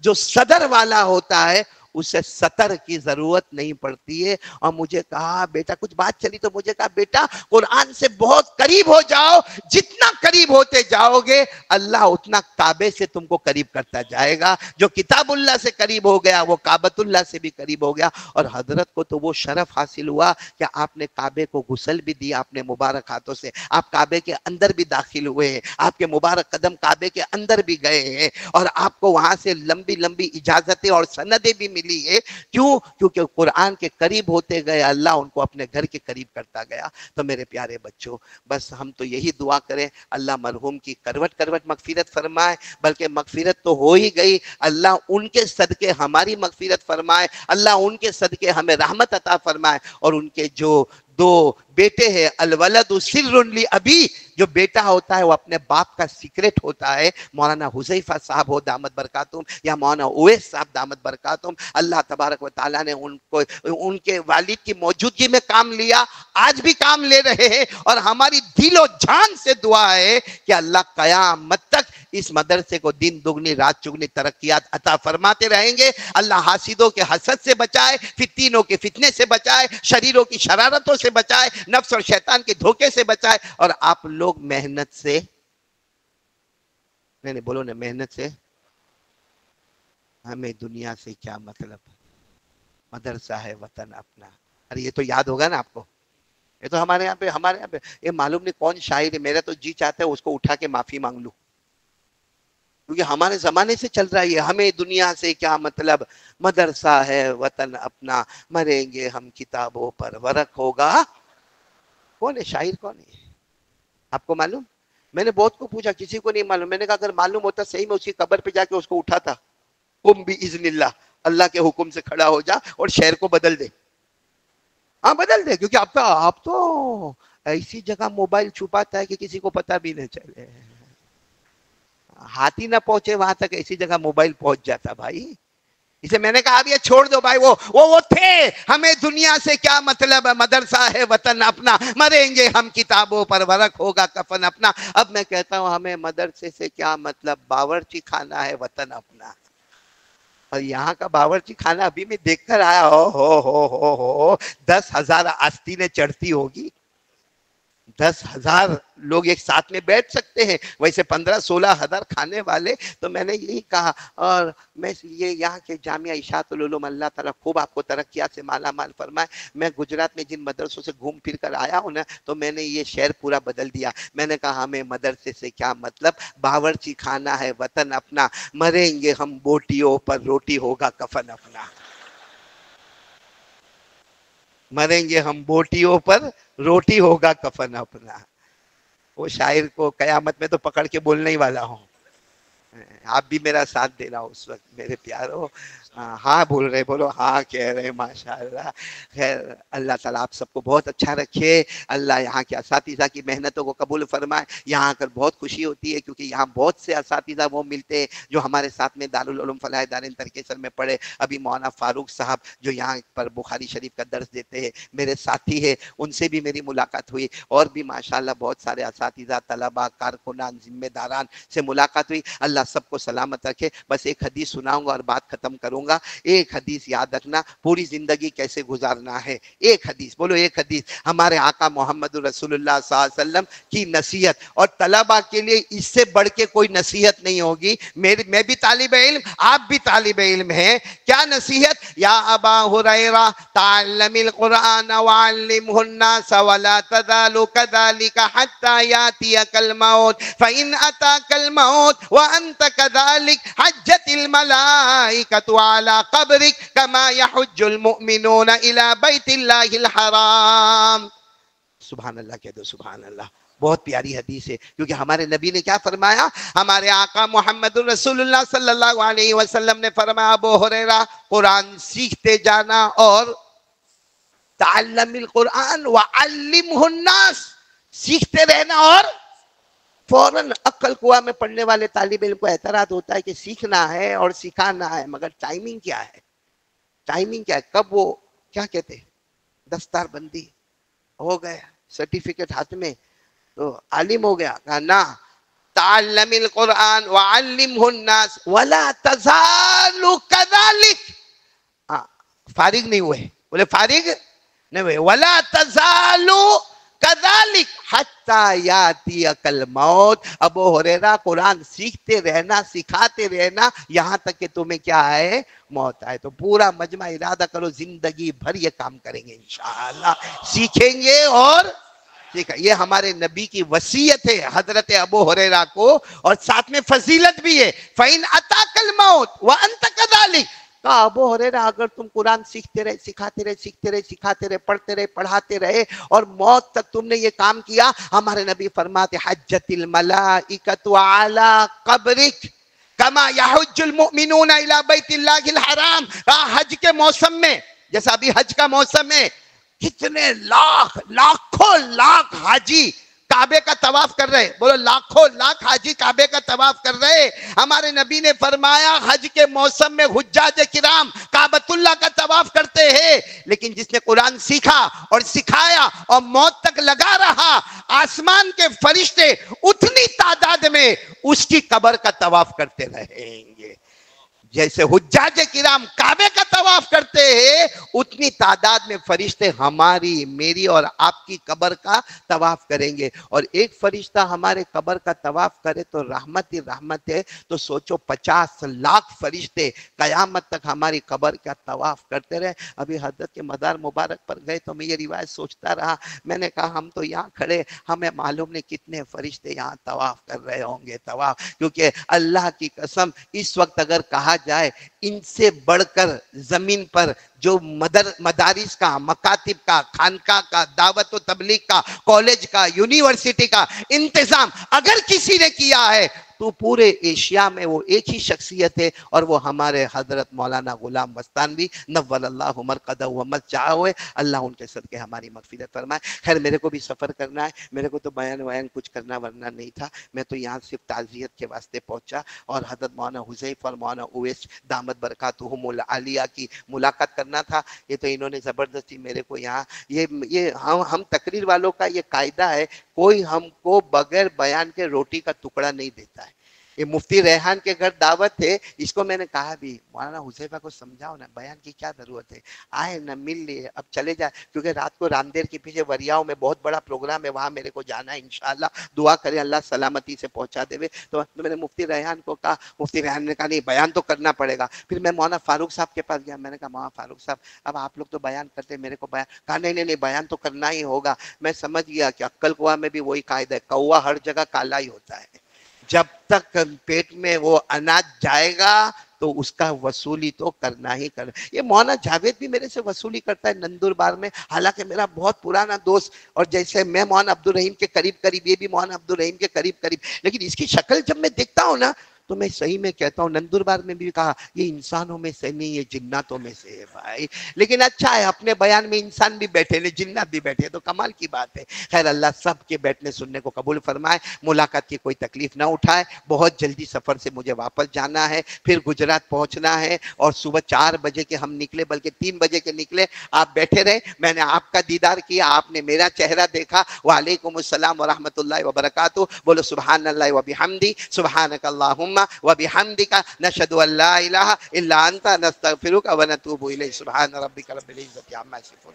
جو صدر والا ہوتا ہے اسے سطر کی ضرورت نہیں پڑتی ہے. اور مجھے کہا بیٹا کچھ بات چلی تو مجھے کہا بیٹا قرآن سے بہت قریب ہو جاؤ, جتنا قریب ہوتے جاؤ گے اللہ اتنا کعبے سے تم کو قریب کرتا جائے گا. جو کتاب اللہ سے قریب ہو گیا وہ کعبۃ اللہ سے بھی قریب ہو گیا. اور حضرت کو تو وہ شرف حاصل ہوا کہ آپ نے کعبے کو غسل بھی دیا اپنے مبارک ہاتھوں سے, آپ کعبے کے اندر بھی داخل ہوئے ہیں, آپ کے مبارک قدم کعبے کے اندر بھی گئے ہیں, اور آپ کو وہاں سے لمبی لمبی اجازتیں اور سندیں بھی ملی ہے. کیوں؟ کیونکہ قرآن کے قریب ہوتے گئے اللہ ان کو اپنے گھر کے قریب کرتا گیا. تو میرے پیارے بچوں, بس ہم تو یہی دعا کریں اللہ مرحوم کی کروٹ کروٹ مغفرت فرمائے, بلکہ مغفرت تو ہو ہی گئی, اللہ ان کے صدقے ہماری مغفرت فرمائے, اللہ ان کے صدقے ہمیں رحمت عطا فرمائے. اور ان کے جو دو بیٹے ہیں, الولد سر لابی, جو بیٹا ہوتا ہے وہ اپنے باپ کا سیکرٹ ہوتا ہے. مولانا حذیفہ صاحب ہو دامت برکاتہم, یا مولانا اویس صاحب دامت برکاتہم, اللہ تبارک و تعالیٰ نے ان کو ان کے والد کی موجودگی میں کام لیا, آج بھی کام لے رہے ہیں. اور ہماری دل و جان سے دعا ہے کہ اللہ قیامت تک اس مدرسے کو دن دگنی رات چگنی ترقیات عطا فرماتے رہیں گے. اللہ حاسدوں کے حسد سے بچائے, فتینوں کے فتنے سے بچائے, شریروں کی شرارتوں سے بچائے, نفس اور شیطان کے دھوکے سے بچائے. اور آپ لوگ محنت سے, نہیں بولو نا, محنت سے ہمیں دنیا سے کیا مطلب, مدرسہ ہے وطن اپنا. ارے یہ تو یاد ہوگا نا آپ کو, یہ تو ہمارے یہاں پہ یہ معلوم نہیں کون شاعر ہے, میرا تو جی چاہتا ہے اس کو اٹھا کے معافی مانگ لوں, کیونکہ ہمارے زمانے سے چل رہا ہے ہمیں دنیا سے کیا مطلب, مدرسہ ہے وطن اپنا, مریں گے ہم کتابوں پر ورق ہوگا. کون ہے شاعر, کون ہے آپ کو معلوم؟ میں نے بہت کو پوچھا, کسی کو نہیں معلوم. میں نے کہا اگر معلوم ہوتا صحیح میں اس کی قبر پہ جا کے اس کو اٹھاتا, قم باذن اللہ, اللہ کے حکم سے کھڑا ہو جا اور شہر کو بدل دے. ہاں بدل دے, کیونکہ آپ تو ایسی جگہ موبائل چھپاتا ہے کہ کسی کو پتا بھی نہیں چلے, ہاتھی نہ پہنچے وہاں تک ایسی جگہ موبائل پہنچ جاتا بھائی. اسے میں نے کہا اب یہ چھوڑ دو بھائی, وہ تھے, ہمیں دنیا سے کیا مطلب, مدرسہ ہے وطن اپنا, مریں گے ہم کتابوں پر ورق ہوگا کفن اپنا. اب میں کہتا ہوں ہمیں مدرسے سے کیا مطلب, باورچی خانہ ہے وطن اپنا. اور یہاں کا باورچی خانہ ابھی میں دیکھ کر آیا, ہو 10,000 آستینیں چڑھتی ہوگی, 10,000 لوگ ایک ساتھ میں بیٹھ سکتے ہیں, ویسے 15-16 ہزار کھانے والے. تو میں نے یہی کہا, اور میں یہ یہاں کے جامعہ اشاعت العلوم اللہ تعالیٰ خوب آپ کو ترقیات سے مالا مال فرمائے. میں گجرات میں جن مدرسوں سے گھوم پھر کر آیا ہوں نا, تو میں نے یہ شہر پورا بدل دیا. میں نے کہا ہمیں مدرسے سے کیا مطلب, باورچی خانہ ہے وطن اپنا, مریں گے ہم بوٹیوں پر روٹی ہوگا کفن اپنا. مریں گے ہم بوٹیوں پر روٹی ہوگا کفن اپنا. وہ شاعر کو قیامت میں تو پکڑ کے بولنے ہی والا ہوں. آپ بھی میرا ساتھ دینا اس وقت میرے پیارو. ہاں بول رہے, بولو ہاں کہہ رہے, ماشاءاللہ. خیر اللہ تعالیٰ آپ سب کو بہت اچھا رکھے, اللہ یہاں کے اساتذہ کی محنتوں کو قبول فرمائے. یہاں آ کر بہت خوشی ہوتی ہے کیونکہ یہاں بہت سے اساتذہ وہ ملتے ہیں جو ہمارے ساتھ میں دارالعلوم فلاح دارین ترکیسر میں پڑھے. ابھی مولانا فاروق صاحب جو یہاں پر بخاری شریف کا درس دیتے ہیں, میرے ساتھی ہیں, ان سے بھی میری ملاقات ہوئی. اور بھی ماشاءاللہ بہت سارے اساتذہ, طلباء, کارکنان, ذمہ داران سے ملاقات ہوئی. اللہ سب کو سلامت رکھے. بس ایک حدیث سناؤں گا اور بات ختم کروں گا. ایک حدیث یاد رکھنا, پوری زندگی کیسے گزارنا ہے. ایک حدیث, بولو ایک حدیث, ہمارے آقا محمد رسول اللہ صلی اللہ علیہ وسلم کی نصیحت. اور طلباء کے لیے اس سے بڑھ کے کوئی نصیحت نہیں ہوگی. میں بھی طالب علم, آپ بھی طالب علم ہیں. کیا نصیحت؟ یا ابا ہریرہ تعلم القرآن وعلمہ الناس ولا تزال كذلك حتى ياتيك الموت فإن أتاك الموت وأنت كذلك حجت الملائكة على قبرك كما يحج المؤمنون إلى بيت الله الحرام. سبحان اللہ کہہ دو, سبحان اللہ. بہت پیاری حدیث ہے کیونکہ ہمارے نبی نے کیا فرمایا, ہمارے آقا محمد رسول اللہ صلی اللہ علیہ وسلم نے فرمایا, ابو ہریرہ قرآن سیکھتے جانا, اور تعلم القرآن وعلمہ الناس, سیکھتے رہنا. اور فوراً عقل کنواں میں پڑھنے والے طالب علم کو اعتراض ہوتا ہے کہ سیکھنا ہے اور سکھانا ہے, مگر ٹائمنگ کیا ہے, ٹائمنگ کیا ہے, کب وہ کیا کہتے ہیں, دستار بندی ہو گیا, سرٹیفکیٹ ہاتھ میں, تو عالم ہو گیا، کہا نا تعلم القرآن وعلمہ الناس ولا تزال کذالک. فارغ نہیں ہوئے، بولے فارغ نہیں ہوئے، ولا تزال کذالک حتی یاتیک الموت. ابو ہریرہ قرآن سیکھتے رہنا، سکھاتے رہنا یہاں تک کہ تمہیں کیا آئے؟ موت آئے. تو پورا مجمع ارادہ کرو زندگی بھر یہ کام کریں گے انشاءاللہ، سیکھیں گے. اور ٹھیک ہے، یہ ہمارے نبی کی وصیت ہے حضرت ابو ہریرہ کو، اور ساتھ میں فضیلت بھی ہے. فَإِنْ أَتَاكَ الْمَوْتُ وَأَنْتَ كَذَلِكَ. کہا ابو ہریرہ اگر تم قرآن سیکھتے رہے، سکھاتے رہے، سیکھتے رہے، سکھاتے رہے، پڑھتے رہے، پڑھاتے رہے اور موت تک تم نے یہ کام کیا، ہمارے نبی فرماتے حجت الملائکۃ علی قبرک کما یحج المؤمنون الی بیت اللہ الحرام. حج کے موسم میں، جیسا ابھی حج کا موسم ہے، کتنے لاکھوں لاکھ حاجی کعبے کا طواف کر رہے. بولو لاکھوں لاکھ حاجی کعبے کا طواف کر رہے. ہمارے نبی نے فرمایا حج کے موسم میں حجاج کرام کعبۃ اللہ کا طواف کرتے ہیں، لیکن جس نے قرآن سیکھا اور سکھایا اور موت تک لگا رہا، آسمان کے فرشتے اتنی تعداد میں اس کی قبر کا طواف کرتے رہیں گے. جیسے حجاج کرام کعبے کا طواف کرتے ہیں، اتنی تعداد میں فرشتے ہماری، میری اور آپ کی قبر کا طواف کریں گے. اور ایک فرشتہ ہمارے قبر کا طواف کرے تو رحمت ہی رحمت ہے. تو سوچو 50 لاکھ فرشتے قیامت تک ہماری قبر کا طواف کرتے رہے. ابھی حضرت کے مزار مبارک پر گئے تو میں یہ روایت سوچتا رہا. میں نے کہا ہم تو یہاں کھڑے، ہمیں معلوم نہیں کتنے فرشتے یہاں طواف کر رہے ہوں گے طواف. کیونکہ اللہ کی قسم اس وقت اگر کہا جائے ان سے بڑھ کر زمین پر جو مدارس کا، مکاتب کا، خانقاہ کا، دعوت و تبلیغ کا، کالج کا، یونیورسٹی کا انتظام اگر کسی نے کیا ہے تو پورے ایشیا میں وہ ایک ہی شخصیت ہے، اور وہ ہمارے حضرت مولانا غلام مستانوی نور اللہ مرقدہ و مسجعہ ہوئے. اللہ ان کے صدقے ہماری مغفرت فرمائے. خیر میرے کو بھی سفر کرنا ہے، میرے کو تو بیان کچھ کرنا ورنہ نہیں تھا. میں تو یہاں صرف تعزیت کے واسطے پہنچا، اور حضرت مولانا حذیفہ اور مولانا اویس دامت برکاتہم العالیہ کی ملاقات کرنا تھا. یہ تو انہوں نے زبردستی میرے کو یہاں، یہ ہم تقریر والوں کا یہ قاعدہ ہے، کوئی ہم کو بغیر بیان کے روٹی کا ٹکڑا نہیں دیتا ہے. یہ مفتی ریحان کے گھر دعوت ہے، اس کو میں نے کہا بھی مولانا حذیفہ کو سمجھاؤ نا، بیان کی کیا ضرورت ہے، آئے نا مل لیے، اب چلے جائے. کیونکہ رات کو راندیر کے پیچھے وریاؤں میں بہت بڑا پروگرام ہے، وہاں میرے کو جانا ہے انشاءاللہ. دعا کرے اللہ سلامتی سے پہنچا دے. تو میں نے مفتی ریحان کو کہا، مفتی ریحان نے کہا نہیں بیان تو کرنا پڑے گا. پھر میں مولانا فاروق صاحب کے پاس گیا، میں نے کہا مولانا فاروق صاحب اب آپ لوگ تو بیان کرتے، میرے کو بیان، کہا نہیں بیان تو کرنا ہی ہوگا. میں سمجھ گیا کہ عقل قوا میں بھی وہی قاعدہ ہے، کوا ہر جگہ کالا ہی ہوتا ہے. جب تک پیٹ میں وہ اناج جائے گا تو اس کا وصولی تو کرنا ہی کرنا. یہ مولانا جاوید بھی میرے سے وصولی کرتا ہے نندربار میں، حالانکہ میرا بہت پرانا دوست، اور جیسے میں مولانا عبدالرحیم کے قریب، یہ بھی مولانا عبدالرحیم کے قریب. لیکن اس کی شکل جب میں دیکھتا ہوں نا تو میں صحیح میں کہتا ہوں، نندربار میں بھی کہا یہ انسانوں میں سے نہیں، یہ جناتوں میں سے ہے بھائی. لیکن اچھا ہے اپنے بیان میں انسان بھی بیٹھے لے، جنات بھی بیٹھے، تو کمال کی بات ہے. خیر اللہ سب کے بیٹھنے سننے کو قبول فرمائے. ملاقات کی کوئی تکلیف نہ اٹھائے. بہت جلدی سفر سے مجھے واپس جانا ہے، پھر گجرات پہنچنا ہے، اور صبح 4 بجے کے ہم نکلے، بلکہ 3 بجے کے نکلے. آپ بیٹھے رہے، میں نے آپ کا دیدار کیا، آپ نے میرا چہرہ دیکھا. وعلیکم السلام ورحمۃ اللہ وبرکاتہ. بولو سبحان اللہ وبحمدہ، سبحانک اللہم وبحمدک، نشہد ان لا الہ الا انت، نستغفرک ونتوب الیک. سبحان ربک رب العزۃ عما یصفون.